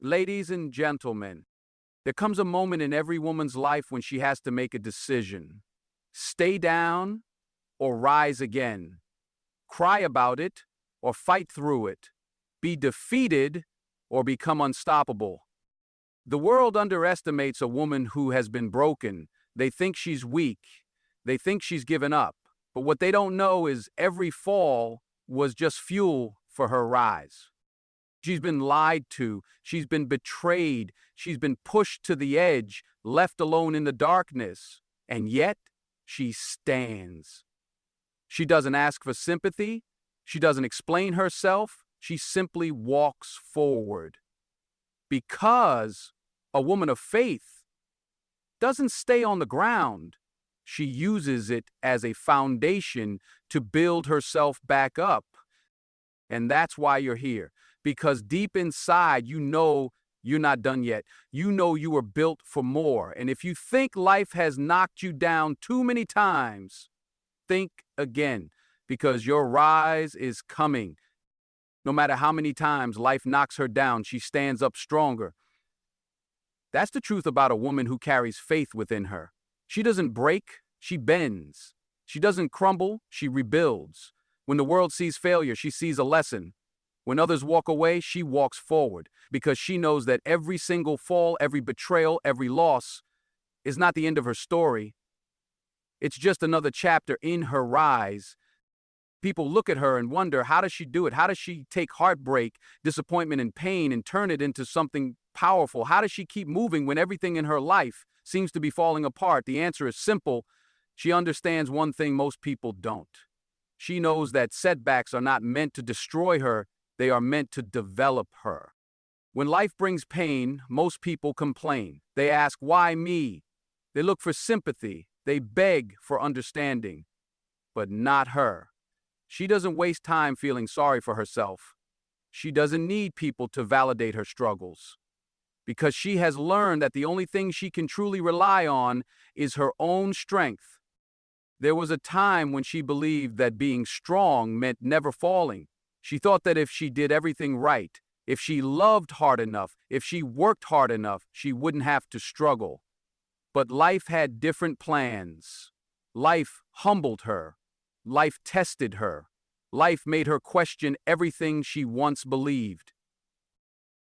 Ladies and gentlemen, there comes a moment in every woman's life when she has to make a decision. Stay down or rise again. Cry about it or fight through it. Be defeated or become unstoppable. The world underestimates a woman who has been broken. They think she's weak. They think she's given up. But what they don't know is every fall was just fuel for her rise. She's been lied to. She's been betrayed. She's been pushed to the edge, left alone in the darkness. And yet, she stands. She doesn't ask for sympathy. She doesn't explain herself. She simply walks forward. Because a woman of faith doesn't stay on the ground. She uses it as a foundation to build herself back up. And that's why you're here. Because deep inside, you know you're not done yet. You know you were built for more. And if you think life has knocked you down too many times, think again, because your rise is coming. No matter how many times life knocks her down, she stands up stronger. That's the truth about a woman who carries faith within her. She doesn't break, she bends. She doesn't crumble, she rebuilds. When the world sees failure, she sees a lesson. When others walk away, she walks forward because she knows that every single fall, every betrayal, every loss is not the end of her story. It's just another chapter in her rise. People look at her and wonder, how does she do it? How does she take heartbreak, disappointment, and pain and turn it into something powerful? How does she keep moving when everything in her life seems to be falling apart? The answer is simple. She understands one thing most people don't. She knows that setbacks are not meant to destroy her. They are meant to develop her. When life brings pain, most people complain. They ask, why me? They look for sympathy. They beg for understanding. But not her. She doesn't waste time feeling sorry for herself. She doesn't need people to validate her struggles. Because she has learned that the only thing she can truly rely on is her own strength. There was a time when she believed that being strong meant never falling. She thought that if she did everything right, if she loved hard enough, if she worked hard enough, she wouldn't have to struggle. But life had different plans. Life humbled her. Life tested her. Life made her question everything she once believed.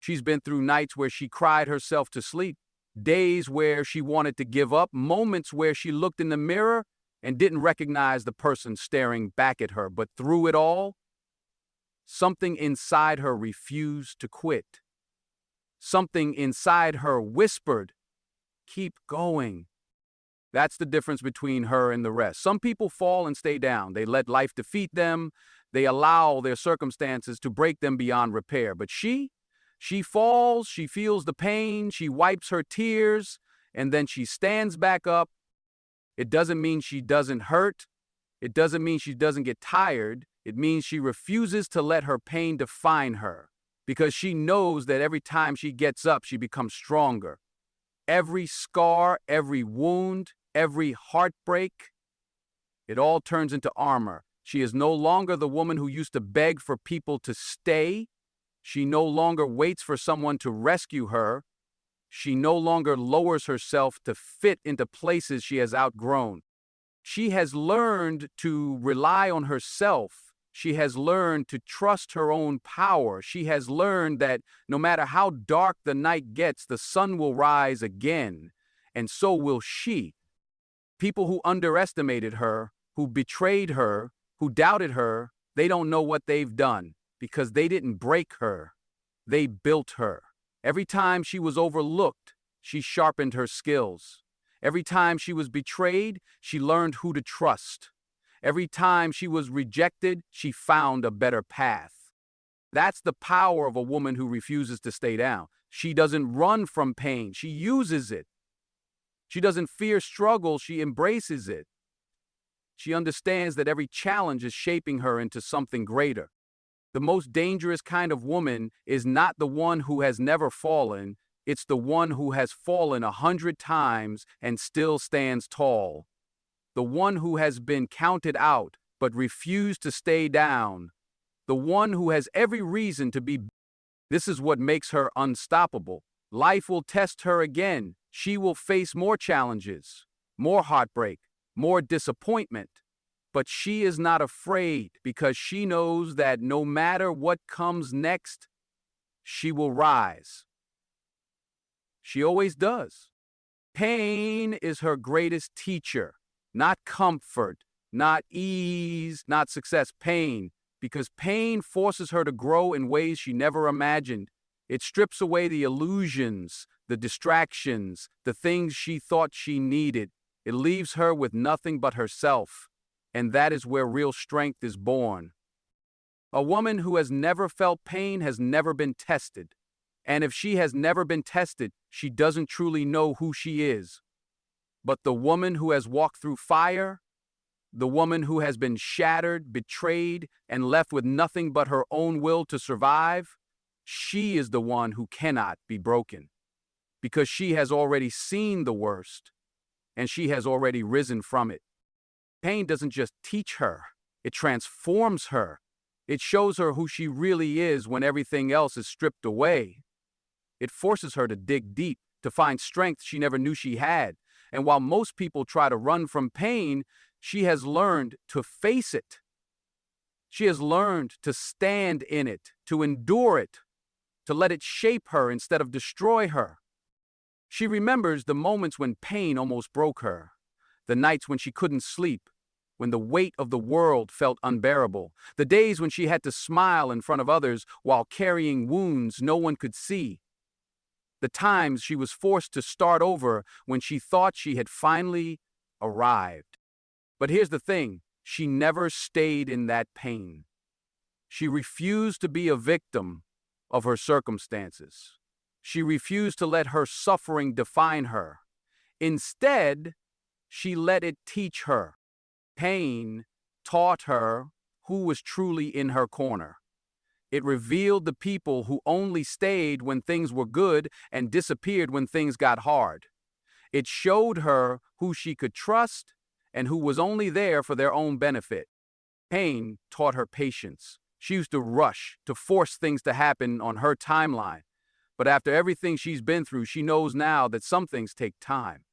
She's been through nights where she cried herself to sleep, days where she wanted to give up, moments where she looked in the mirror and didn't recognize the person staring back at her. But through it all, something inside her refused to quit. Something inside her whispered, keep going. That's the difference between her and the rest. Some people fall and stay down. They let life defeat them. They allow their circumstances to break them beyond repair. But she falls, she feels the pain, she wipes her tears, and then she stands back up. It doesn't mean she doesn't hurt. It doesn't mean she doesn't get tired. It means she refuses to let her pain define her, because she knows that every time she gets up, she becomes stronger. Every scar, every wound, every heartbreak, it all turns into armor. She is no longer the woman who used to beg for people to stay. She no longer waits for someone to rescue her. She no longer lowers herself to fit into places she has outgrown. She has learned to rely on herself. She has learned to trust her own power. She has learned that no matter how dark the night gets, the sun will rise again, and so will she. People who underestimated her, who betrayed her, who doubted her, they don't know what they've done, because they didn't break her. They built her. Every time she was overlooked, she sharpened her skills. Every time she was betrayed, she learned who to trust. Every time she was rejected, she found a better path. That's the power of a woman who refuses to stay down. She doesn't run from pain, she uses it. She doesn't fear struggle, she embraces it. She understands that every challenge is shaping her into something greater. The most dangerous kind of woman is not the one who has never fallen, it's the one who has fallen 100 times and still stands tall. The one who has been counted out but refused to stay down. The one who has every reason to be This is what makes her unstoppable. Life will test her again. She will face more challenges, more heartbreak, more disappointment. But she is not afraid because she knows that no matter what comes next, she will rise. She always does. Pain is her greatest teacher, not comfort, not ease, not success, pain, because pain forces her to grow in ways she never imagined. It strips away the illusions, the distractions, the things she thought she needed. It leaves her with nothing but herself, and that is where real strength is born. A woman who has never felt pain has never been tested. And if she has never been tested, she doesn't truly know who she is. But the woman who has walked through fire, the woman who has been shattered, betrayed, and left with nothing but her own will to survive, she is the one who cannot be broken. Because she has already seen the worst, and she has already risen from it. Pain doesn't just teach her, it transforms her. It shows her who she really is when everything else is stripped away. It forces her to dig deep, to find strength she never knew she had. And while most people try to run from pain, she has learned to face it. She has learned to stand in it, to endure it, to let it shape her instead of destroy her. She remembers the moments when pain almost broke her, the nights when she couldn't sleep, when the weight of the world felt unbearable, the days when she had to smile in front of others while carrying wounds no one could see. The times she was forced to start over when she thought she had finally arrived. But here's the thing, she never stayed in that pain. She refused to be a victim of her circumstances. She refused to let her suffering define her. Instead, she let it teach her. Pain taught her who was truly in her corner. It revealed the people who only stayed when things were good and disappeared when things got hard. It showed her who she could trust and who was only there for their own benefit. Pain taught her patience. She used to rush, to force things to happen on her timeline. But after everything she's been through, she knows now that some things take time.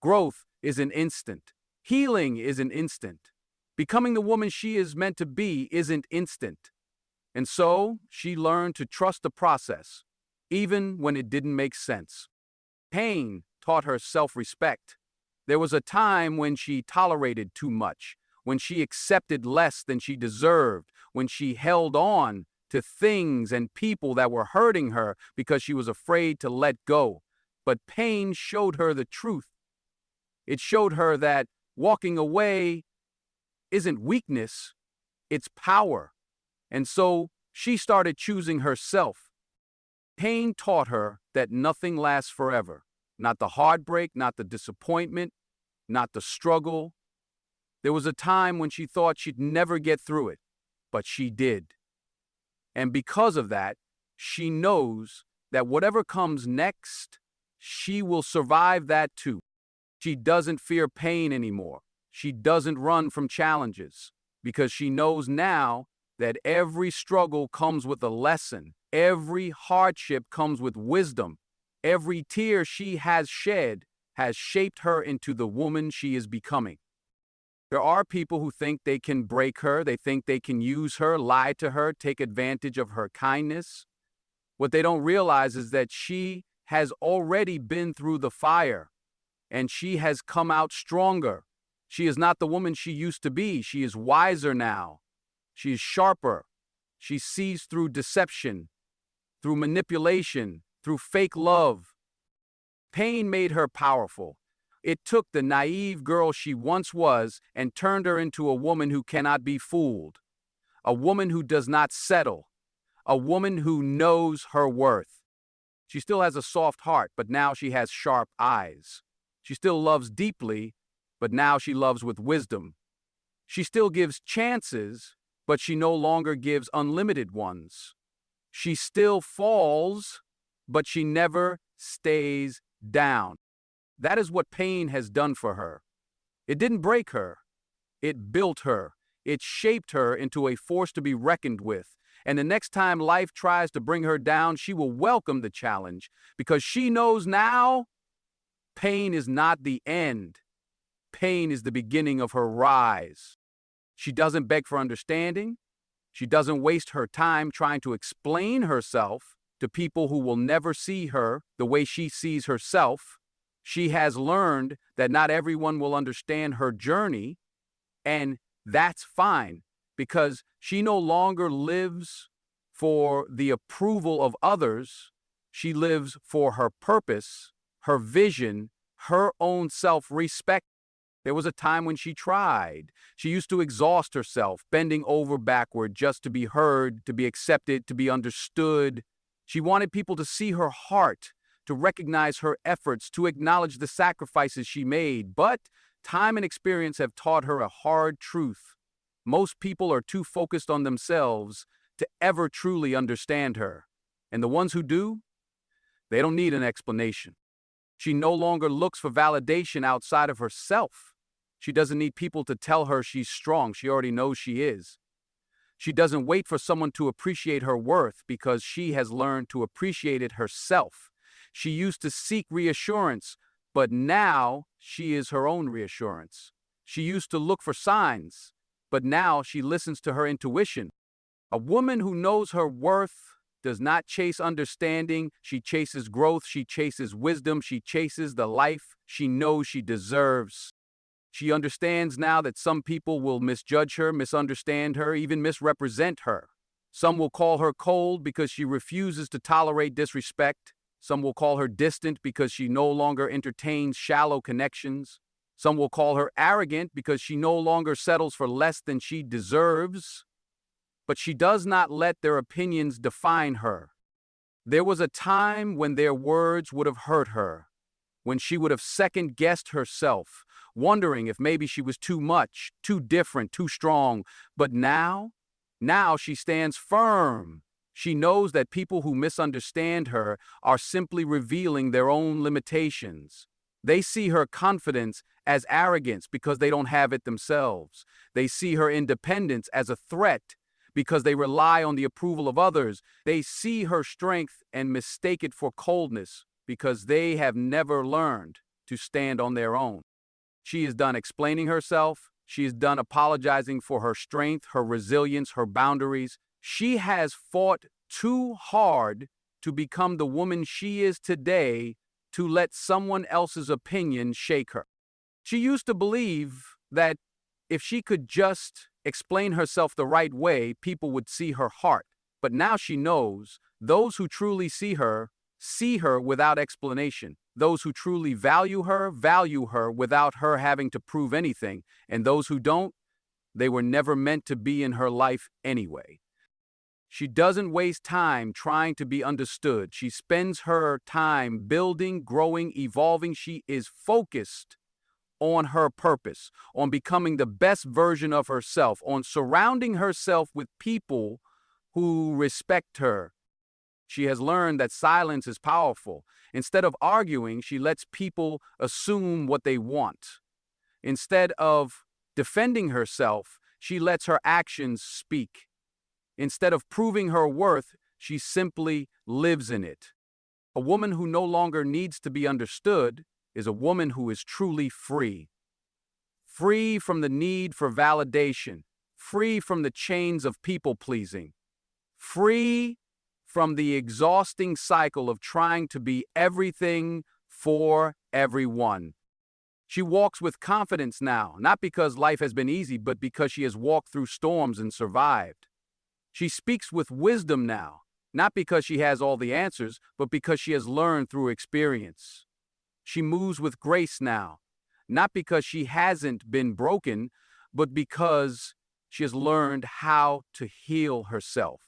Growth is an instant. Healing is an instant. Becoming the woman she is meant to be isn't instant. And so, she learned to trust the process, even when it didn't make sense. Pain taught her self-respect. There was a time when she tolerated too much, when she accepted less than she deserved, when she held on to things and people that were hurting her because she was afraid to let go. But pain showed her the truth. It showed her that walking away isn't weakness, it's power. And so she started choosing herself. Pain taught her that nothing lasts forever. Not the heartbreak, not the disappointment, not the struggle. There was a time when she thought she'd never get through it, but she did. And because of that, she knows that whatever comes next, she will survive that too. She doesn't fear pain anymore. She doesn't run from challenges because she knows now that every struggle comes with a lesson. Every hardship comes with wisdom. Every tear she has shed has shaped her into the woman she is becoming. There are people who think they can break her, they think they can use her, lie to her, take advantage of her kindness. What they don't realize is that she has already been through the fire, and she has come out stronger. She is not the woman she used to be. She is wiser now. She is sharper. She sees through deception, through manipulation, through fake love. Pain made her powerful. It took the naive girl she once was and turned her into a woman who cannot be fooled, a woman who does not settle, a woman who knows her worth. She still has a soft heart, but now she has sharp eyes. She still loves deeply, but now she loves with wisdom. She still gives chances, but she no longer gives unlimited ones. She still falls, but she never stays down. That is what pain has done for her. It didn't break her. It built her. It shaped her into a force to be reckoned with. And the next time life tries to bring her down, she will welcome the challenge because she knows now pain is not the end. Pain is the beginning of her rise. She doesn't beg for understanding. She doesn't waste her time trying to explain herself to people who will never see her the way she sees herself. She has learned that not everyone will understand her journey, and that's fine because she no longer lives for the approval of others. She lives for her purpose, her vision, her own self-respect. There was a time when she tried. She used to exhaust herself, bending over backward just to be heard, to be accepted, to be understood. She wanted people to see her heart, to recognize her efforts, to acknowledge the sacrifices she made. But time and experience have taught her a hard truth. Most people are too focused on themselves to ever truly understand her. And the ones who do, they don't need an explanation. She no longer looks for validation outside of herself. She doesn't need people to tell her she's strong. She already knows she is. She doesn't wait for someone to appreciate her worth because she has learned to appreciate it herself. She used to seek reassurance, but now she is her own reassurance. She used to look for signs, but now she listens to her intuition. A woman who knows her worth does not chase understanding. She chases growth. She chases wisdom. She chases the life she knows she deserves. She understands now that some people will misjudge her, misunderstand her, even misrepresent her. Some will call her cold because she refuses to tolerate disrespect. Some will call her distant because she no longer entertains shallow connections. Some will call her arrogant because she no longer settles for less than she deserves. But she does not let their opinions define her. There was a time when their words would have hurt her, when she would have second-guessed herself, wondering if maybe she was too much, too different, too strong. But now she stands firm. She knows that people who misunderstand her are simply revealing their own limitations. They see her confidence as arrogance because they don't have it themselves. They see her independence as a threat because they rely on the approval of others. They see her strength and mistake it for coldness because they have never learned to stand on their own. She is done explaining herself. She is done apologizing for her strength, her resilience, her boundaries. She has fought too hard to become the woman she is today to let someone else's opinion shake her. She used to believe that if she could just explain herself the right way, people would see her heart. But now she knows those who truly see her without explanation. Those who truly value her without her having to prove anything. And those who don't, they were never meant to be in her life anyway. She doesn't waste time trying to be understood. She spends her time building, growing, evolving. She is focused on her purpose, on becoming the best version of herself, on surrounding herself with people who respect her. She has learned that silence is powerful. Instead of arguing, she lets people assume what they want. Instead of defending herself, she lets her actions speak. Instead of proving her worth, she simply lives in it. A woman who no longer needs to be understood is a woman who is truly free. Free from the need for validation. Free from the chains of people-pleasing. Free from the exhausting cycle of trying to be everything for everyone. She walks with confidence now, not because life has been easy, but because she has walked through storms and survived. She speaks with wisdom now, not because she has all the answers, but because she has learned through experience. She moves with grace now, not because she hasn't been broken, but because she has learned how to heal herself.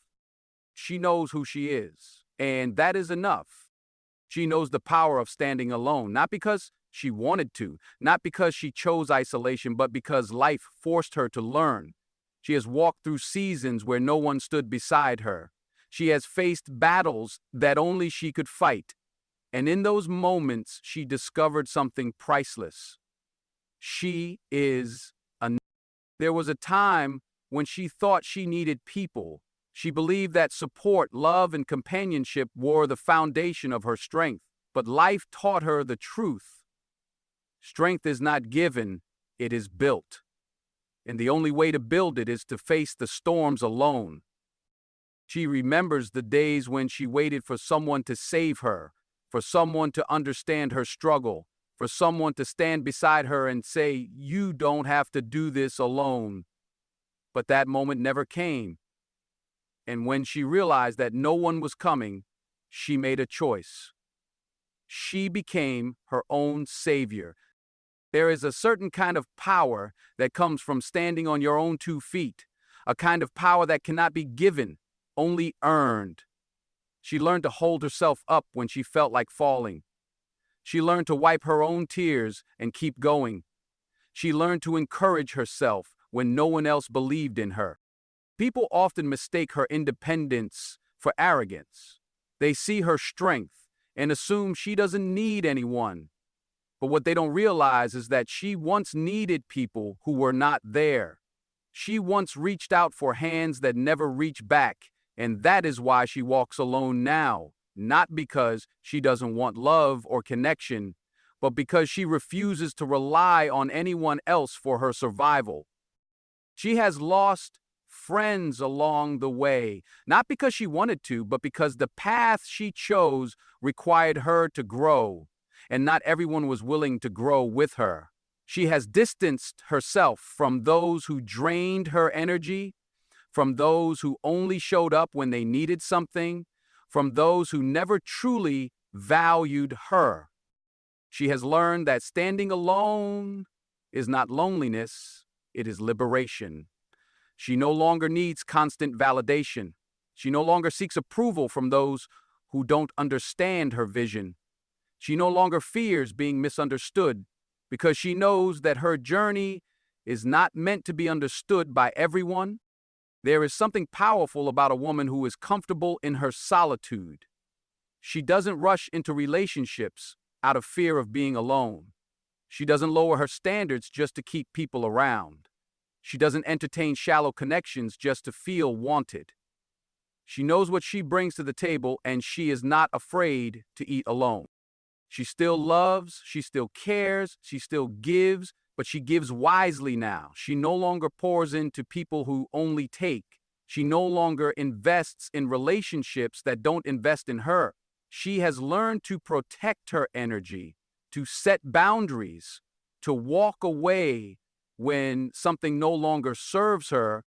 She knows who she is, and that is enough. She knows the power of standing alone, not because she wanted to, not because she chose isolation, but because life forced her to learn. She has walked through seasons where no one stood beside her. She has faced battles that only she could fight. And in those moments, she discovered something priceless. She is enough. There was a time when she thought she needed people, She believed that support, love, and companionship were the foundation of her strength. But life taught her the truth. Strength is not given, it is built. And the only way to build it is to face the storms alone. She remembers the days when she waited for someone to save her, for someone to understand her struggle, for someone to stand beside her and say, "You don't have to do this alone." But that moment never came. And when she realized that no one was coming, she made a choice. She became her own savior. There is a certain kind of power that comes from standing on your own 2 feet, a kind of power that cannot be given, only earned. She learned to hold herself up when she felt like falling. She learned to wipe her own tears and keep going. She learned to encourage herself when no one else believed in her. People often mistake her independence for arrogance. They see her strength and assume she doesn't need anyone. But what they don't realize is that she once needed people who were not there. She once reached out for hands that never reached back, and that is why she walks alone now, not because she doesn't want love or connection, but because she refuses to rely on anyone else for her survival. She has lost friends along the way, not because she wanted to, but because the path she chose required her to grow, and not everyone was willing to grow with her. She has distanced herself from those who drained her energy, from those who only showed up when they needed something, from those who never truly valued her. She has learned that standing alone is not loneliness, it is liberation. She no longer needs constant validation. She no longer seeks approval from those who don't understand her vision. She no longer fears being misunderstood because she knows that her journey is not meant to be understood by everyone. There is something powerful about a woman who is comfortable in her solitude. She doesn't rush into relationships out of fear of being alone. She doesn't lower her standards just to keep people around. She doesn't entertain shallow connections just to feel wanted. She knows what she brings to the table, and she is not afraid to eat alone. She still loves, she still cares, she still gives, but she gives wisely now. She no longer pours into people who only take. She no longer invests in relationships that don't invest in her. She has learned to protect her energy, to set boundaries, to walk away when something no longer serves her.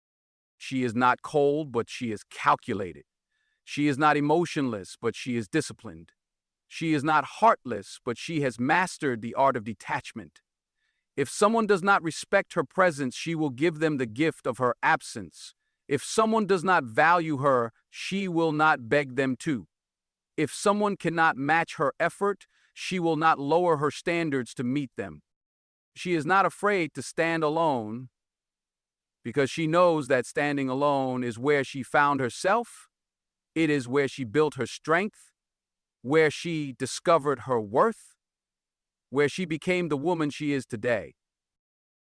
She is not cold, but she is calculated. She is not emotionless, but she is disciplined. She is not heartless, but she has mastered the art of detachment. If someone does not respect her presence, she will give them the gift of her absence. If someone does not value her, she will not beg them to. If someone cannot match her effort, she will not lower her standards to meet them. She is not afraid to stand alone because she knows that standing alone is where she found herself. It is where she built her strength, where she discovered her worth, where she became the woman she is today.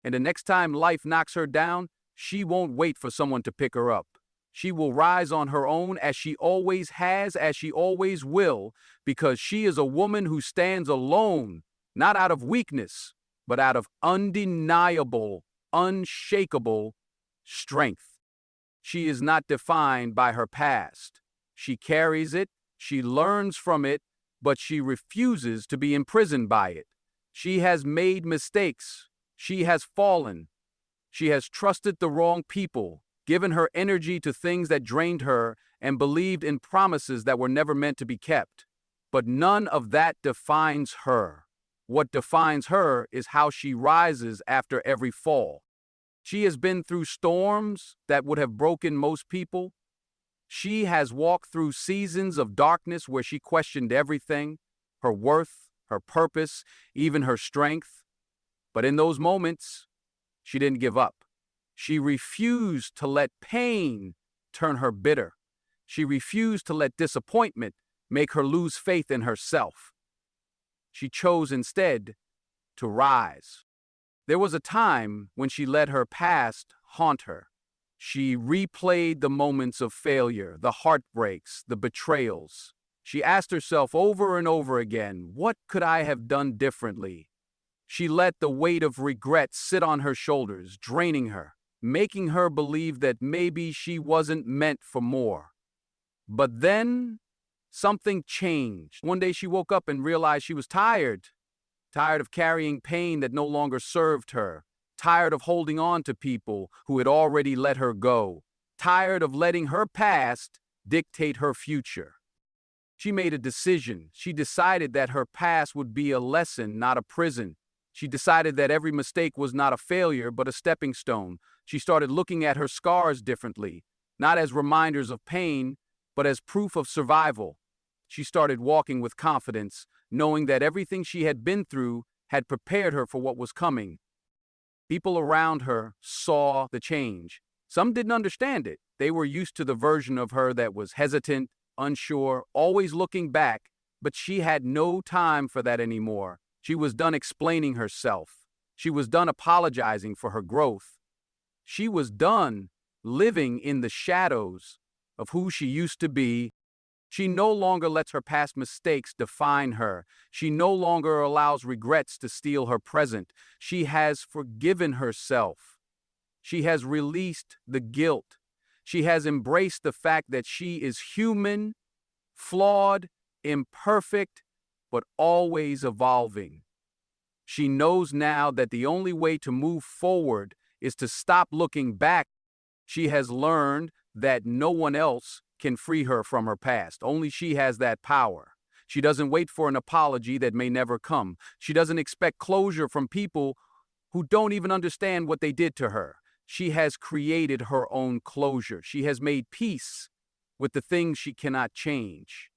And the next time life knocks her down, she won't wait for someone to pick her up. She will rise on her own, as she always has, as she always will, because she is a woman who stands alone, not out of weakness, but out of undeniable, unshakable strength. She is not defined by her past. She carries it, she learns from it, but she refuses to be imprisoned by it. She has made mistakes. She has fallen. She has trusted the wrong people, given her energy to things that drained her, and believed in promises that were never meant to be kept. But none of that defines her. What defines her is how she rises after every fall. She has been through storms that would have broken most people. She has walked through seasons of darkness where she questioned everything, her worth, her purpose, even her strength. But in those moments, she didn't give up. She refused to let pain turn her bitter. She refused to let disappointment make her lose faith in herself. She chose instead to rise. There was a time when she let her past haunt her. She replayed the moments of failure, the heartbreaks, the betrayals. She asked herself over and over again, what could I have done differently? She let the weight of regret sit on her shoulders, draining her, making her believe that maybe she wasn't meant for more. But then, something changed. One day she woke up and realized she was tired of carrying pain that no longer served her, tired of holding on to people who had already let her go, tired of letting her past dictate her future. She made a decision. She decided that her past would be a lesson, not a prison. She decided that every mistake was not a failure, but a stepping stone. She started looking at her scars differently, not as reminders of pain, but as proof of survival. She started walking with confidence, knowing that everything she had been through had prepared her for what was coming. People around her saw the change. Some didn't understand it. They were used to the version of her that was hesitant, unsure, always looking back, but she had no time for that anymore. She was done explaining herself. She was done apologizing for her growth. She was done living in the shadows of who she used to be. She no longer lets her past mistakes define her. She no longer allows regrets to steal her present. She has forgiven herself. She has released the guilt. She has embraced the fact that she is human, flawed, imperfect, but always evolving. She knows now that the only way to move forward is to stop looking back. She has learned that no one else can free her from her past. Only she has that power. She doesn't wait for an apology that may never come. She doesn't expect closure from people who don't even understand what they did to her. She has created her own closure. She has made peace with the things she cannot change.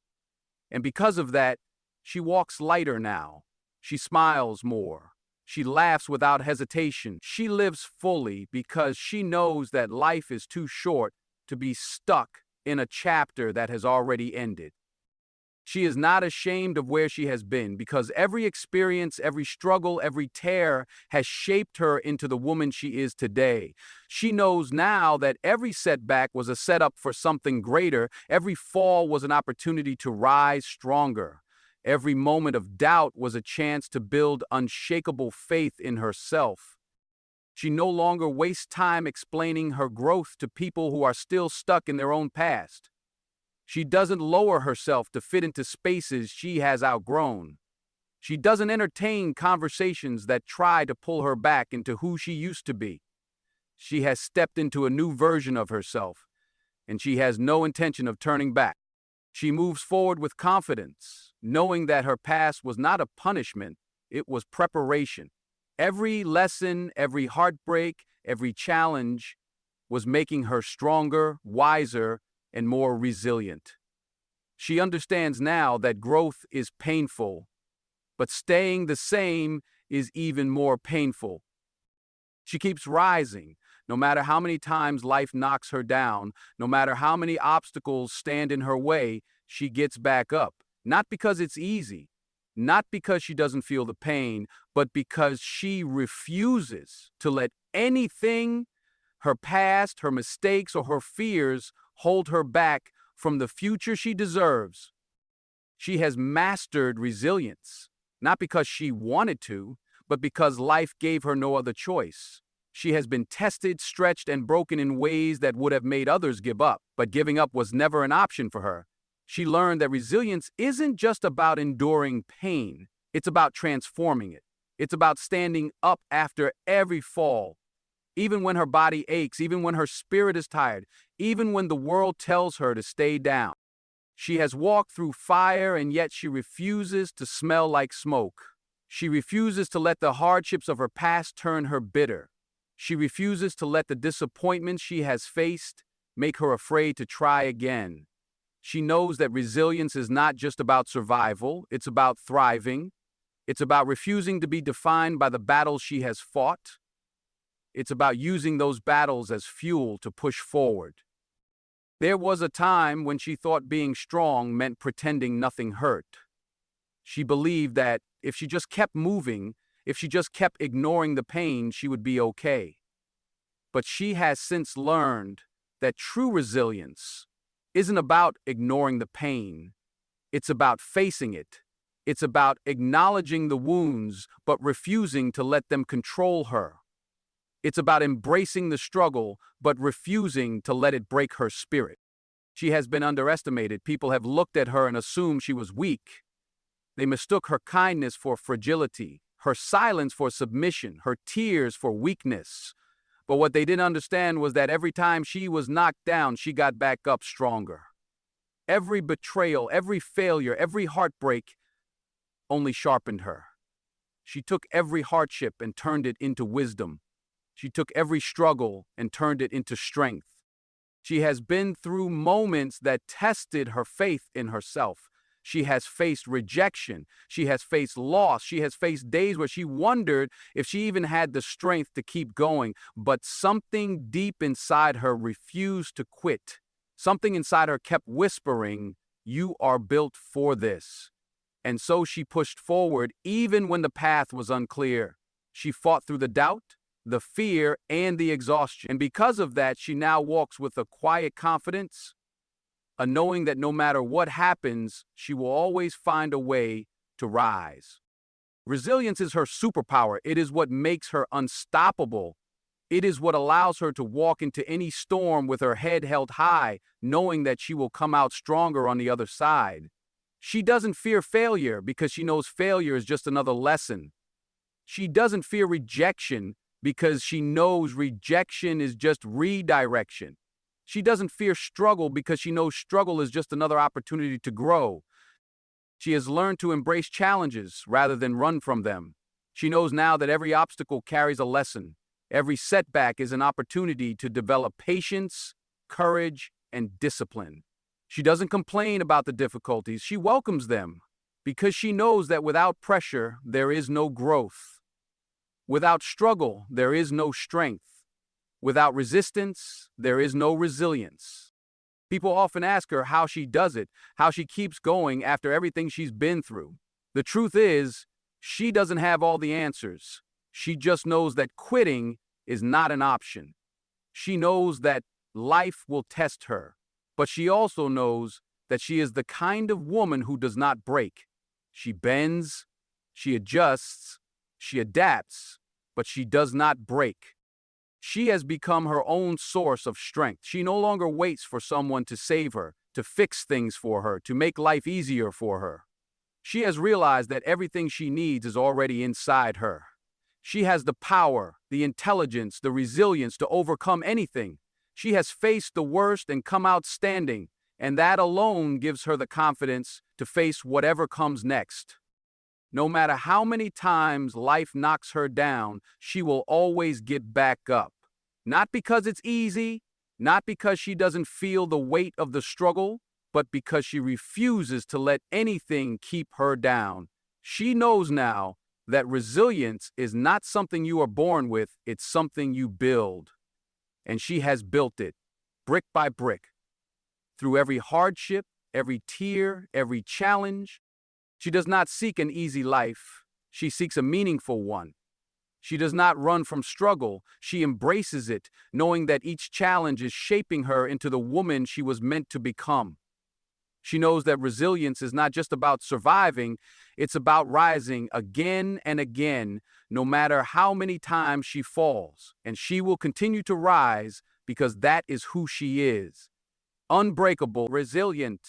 And because of that, she walks lighter now. She smiles more. She laughs without hesitation. She lives fully because she knows that life is too short to be stuck in a chapter that has already ended. She is not ashamed of where she has been because every experience, every struggle, every tear has shaped her into the woman she is today. She knows now that every setback was a setup for something greater. Every fall was an opportunity to rise stronger. Every moment of doubt was a chance to build unshakable faith in herself. She no longer wastes time explaining her growth to people who are still stuck in their own past. She doesn't lower herself to fit into spaces she has outgrown. She doesn't entertain conversations that try to pull her back into who she used to be. She has stepped into a new version of herself, and she has no intention of turning back. She moves forward with confidence, knowing that her past was not a punishment, it was preparation. Every lesson, every heartbreak, every challenge was making her stronger, wiser, and more resilient. She understands now that growth is painful, but staying the same is even more painful. She keeps rising, no matter how many times life knocks her down, no matter how many obstacles stand in her way, she gets back up. Not because it's easy, not because she doesn't feel the pain, but because she refuses to let anything, her past, her mistakes, or her fears hold her back from the future she deserves. She has mastered resilience, not because she wanted to, but because life gave her no other choice. She has been tested, stretched, and broken in ways that would have made others give up, but giving up was never an option for her. She learned that resilience isn't just about enduring pain, it's about transforming it. It's about standing up after every fall, even when her body aches, even when her spirit is tired, even when the world tells her to stay down. She has walked through fire, and yet she refuses to smell like smoke. She refuses to let the hardships of her past turn her bitter. She refuses to let the disappointments she has faced make her afraid to try again. She knows that resilience is not just about survival, it's about thriving. It's about refusing to be defined by the battles she has fought. It's about using those battles as fuel to push forward. There was a time when she thought being strong meant pretending nothing hurt. She believed that if she just kept moving, if she just kept ignoring the pain, she would be okay. But she has since learned that true resilience isn't about ignoring the pain. It's about facing it. It's about acknowledging the wounds, but refusing to let them control her. It's about embracing the struggle, but refusing to let it break her spirit. She has been underestimated. People have looked at her and assumed she was weak. They mistook her kindness for fragility, her silence for submission, her tears for weakness. But what they didn't understand was that every time she was knocked down, she got back up stronger. Every betrayal, every failure, every heartbreak only sharpened her. She took every hardship and turned it into wisdom. She took every struggle and turned it into strength. She has been through moments that tested her faith in herself. She has faced rejection. She has faced loss. She has faced days where she wondered if she even had the strength to keep going. But something deep inside her refused to quit. Something inside her kept whispering, "You are built for this." And so she pushed forward even when the path was unclear. She fought through the doubt, the fear, and the exhaustion. And because of that, she now walks with a quiet confidence, a knowing that no matter what happens, she will always find a way to rise. Resilience is her superpower. It is what makes her unstoppable. It is what allows her to walk into any storm with her head held high, knowing that she will come out stronger on the other side. She doesn't fear failure because she knows failure is just another lesson. She doesn't fear rejection because she knows rejection is just redirection. She doesn't fear struggle because she knows struggle is just another opportunity to grow. She has learned to embrace challenges rather than run from them. She knows now that every obstacle carries a lesson. Every setback is an opportunity to develop patience, courage, and discipline. She doesn't complain about the difficulties. She welcomes them because she knows that without pressure, there is no growth. Without struggle, there is no strength. Without resistance, there is no resilience. People often ask her how she does it, how she keeps going after everything she's been through. The truth is, she doesn't have all the answers. She just knows that quitting is not an option. She knows that life will test her, but she also knows that she is the kind of woman who does not break. She bends, she adjusts, she adapts, but she does not break. She has become her own source of strength. She no longer waits for someone to save her, to fix things for her, to make life easier for her. She has realized that everything she needs is already inside her. She has the power, the intelligence, the resilience to overcome anything. She has faced the worst and come out standing, and that alone gives her the confidence to face whatever comes next. No matter how many times life knocks her down, she will always get back up. Not because it's easy, not because she doesn't feel the weight of the struggle, but because she refuses to let anything keep her down. She knows now that resilience is not something you are born with, it's something you build. And she has built it, brick by brick. Through every hardship, every tear, every challenge, she does not seek an easy life, she seeks a meaningful one. She does not run from struggle, she embraces it, knowing that each challenge is shaping her into the woman she was meant to become. She knows that resilience is not just about surviving, it's about rising again and again, no matter how many times she falls. And she will continue to rise because that is who she is. Unbreakable, resilient.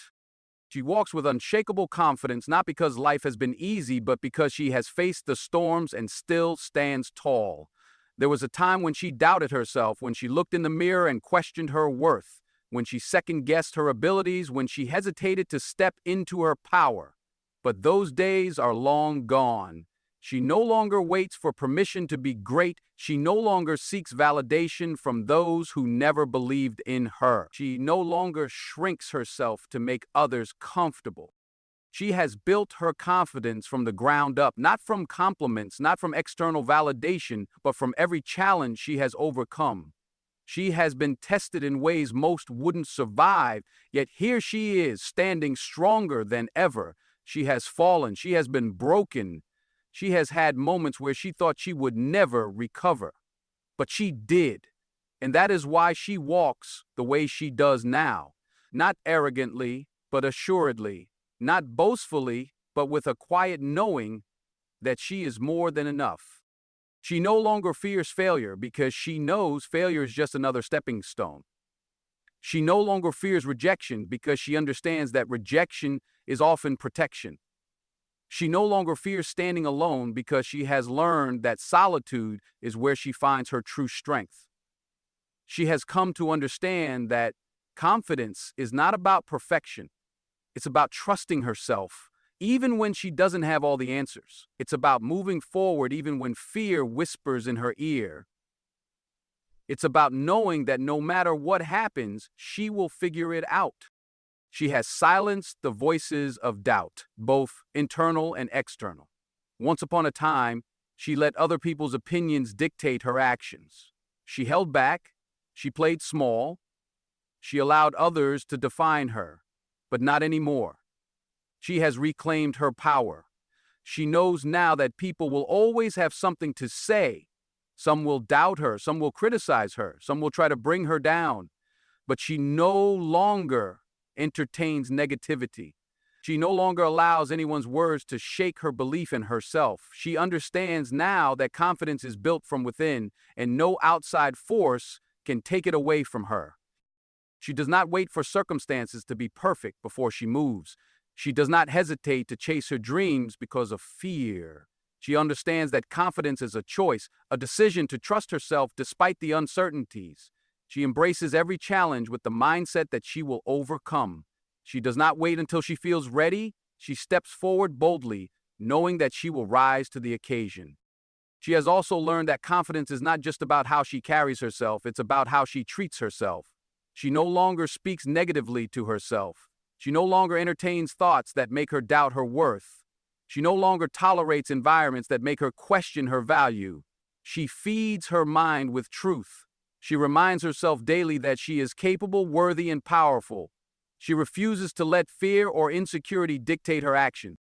She walks with unshakable confidence, not because life has been easy, but because she has faced the storms and still stands tall. There was a time when she doubted herself, when she looked in the mirror and questioned her worth, when she second-guessed her abilities, when she hesitated to step into her power. But those days are long gone. She no longer waits for permission to be great. She no longer seeks validation from those who never believed in her. She no longer shrinks herself to make others comfortable. She has built her confidence from the ground up, not from compliments, not from external validation, but from every challenge she has overcome. She has been tested in ways most wouldn't survive, yet here she is, standing stronger than ever. She has fallen, she has been broken. She has had moments where she thought she would never recover. But she did. And that is why she walks the way she does now, not arrogantly, but assuredly, not boastfully, but with a quiet knowing that she is more than enough. She no longer fears failure because she knows failure is just another stepping stone. She no longer fears rejection because she understands that rejection is often protection. She no longer fears standing alone because she has learned that solitude is where she finds her true strength. She has come to understand that confidence is not about perfection. It's about trusting herself, even when she doesn't have all the answers. It's about moving forward even when fear whispers in her ear. It's about knowing that no matter what happens, she will figure it out. She has silenced the voices of doubt, both internal and external. Once upon a time, she let other people's opinions dictate her actions. She held back, she played small, she allowed others to define her, but not anymore. She has reclaimed her power. She knows now that people will always have something to say. Some will doubt her, some will criticize her, some will try to bring her down, but she no longer entertains negativity. She no longer allows anyone's words to shake her belief in herself. She understands now that confidence is built from within, and no outside force can take it away from her. She does not wait for circumstances to be perfect before she moves. She does not hesitate to chase her dreams because of fear. She understands that confidence is a choice, a decision to trust herself despite the uncertainties. She embraces every challenge with the mindset that she will overcome. She does not wait until she feels ready. She steps forward boldly, knowing that she will rise to the occasion. She has also learned that confidence is not just about how she carries herself, it's about how she treats herself. She no longer speaks negatively to herself. She no longer entertains thoughts that make her doubt her worth. She no longer tolerates environments that make her question her value. She feeds her mind with truth. She reminds herself daily that she is capable, worthy, and powerful. She refuses to let fear or insecurity dictate her action.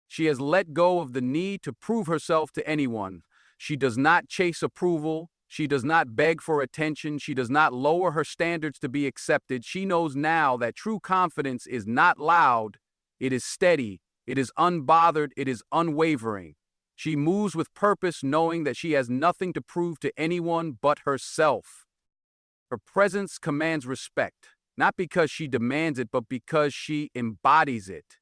She has let go of the need to prove herself to anyone. She does not chase approval. She does not beg for attention. She does not lower her standards to be accepted. She knows now that true confidence is not loud. It is steady. It is unbothered. It is unwavering. She moves with purpose, knowing that she has nothing to prove to anyone but herself. Her presence commands respect, not because she demands it, but because she embodies it.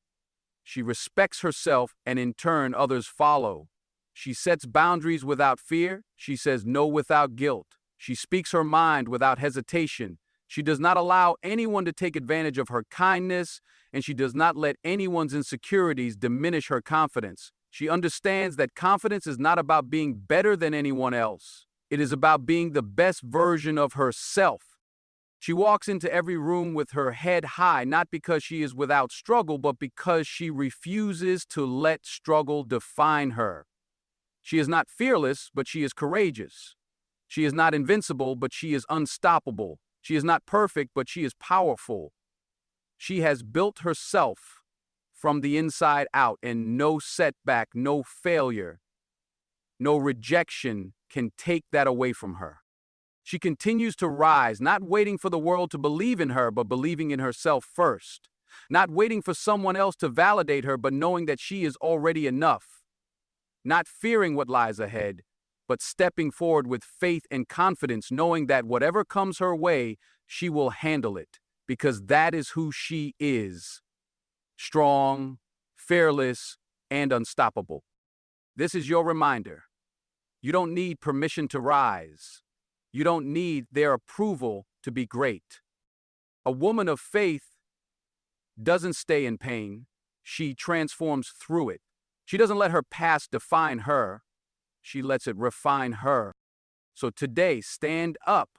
She respects herself, and in turn, others follow. She sets boundaries without fear. She says no without guilt. She speaks her mind without hesitation. She does not allow anyone to take advantage of her kindness, and she does not let anyone's insecurities diminish her confidence. She understands that confidence is not about being better than anyone else. It is about being the best version of herself. She walks into every room with her head high, not because she is without struggle, but because she refuses to let struggle define her. She is not fearless, but she is courageous. She is not invincible, but she is unstoppable. She is not perfect, but she is powerful. She has built herself from the inside out, and no setback, no failure, no rejection can take that away from her. She continues to rise, not waiting for the world to believe in her, but believing in herself first. Not waiting for someone else to validate her, but knowing that she is already enough. Not fearing what lies ahead, but stepping forward with faith and confidence, knowing that whatever comes her way, she will handle it, because that is who she is. Strong, fearless, and unstoppable. This is your reminder. You don't need permission to rise. You don't need their approval to be great. A woman of faith doesn't stay in pain. She transforms through it. She doesn't let her past define her. She lets it refine her. So today, stand up,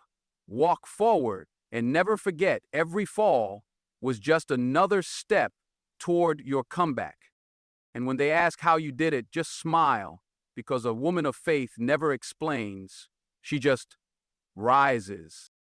walk forward, and never forget every fall was just another step toward your comeback. And when they ask how you did it, just smile, because a woman of faith never explains. She just rises.